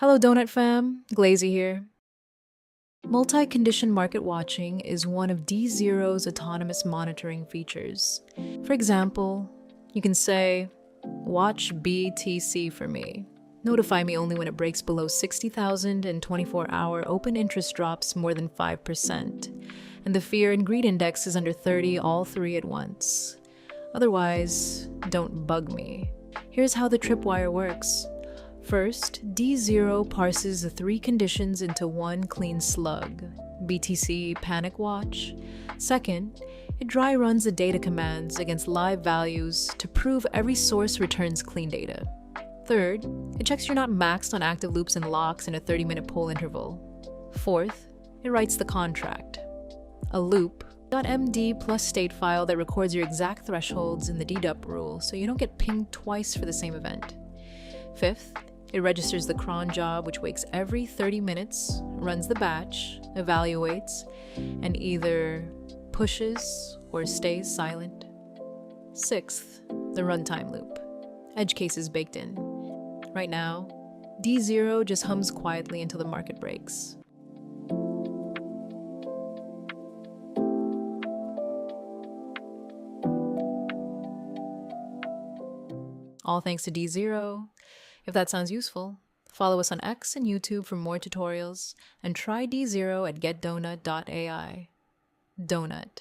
Hello Donut fam, Glazy here. Multi-condition market watching is one of D0's autonomous monitoring features. For example, you can say, watch BTC for me. Notify me only when it breaks below 60,000 and 24-hour open interest drops more than 5%, and the fear and greed index is under 30, all three at once. Otherwise, don't bug me. Here's how the tripwire works. First, D0 parses the three conditions into one clean slug, BTC panic watch. Second, it dry runs the data commands against live values to prove every source returns clean data. Third, it checks you're not maxed on active loops and locks in a 30-minute poll interval. Fourth, it writes the contract, a LOOP.md plus state file that records your exact thresholds in the dedup rule so you don't get pinged twice for the same event. Fifth, it registers the cron job, which wakes every 30 minutes, runs the batch, evaluates, and either pushes or stays silent. Sixth, the runtime loop. Edge cases baked in. Right now, D0 just hums quietly until the market breaks. All thanks to D0. If that sounds useful, follow us on X and YouTube for more tutorials, and try D0 at getdonut.ai. Donut.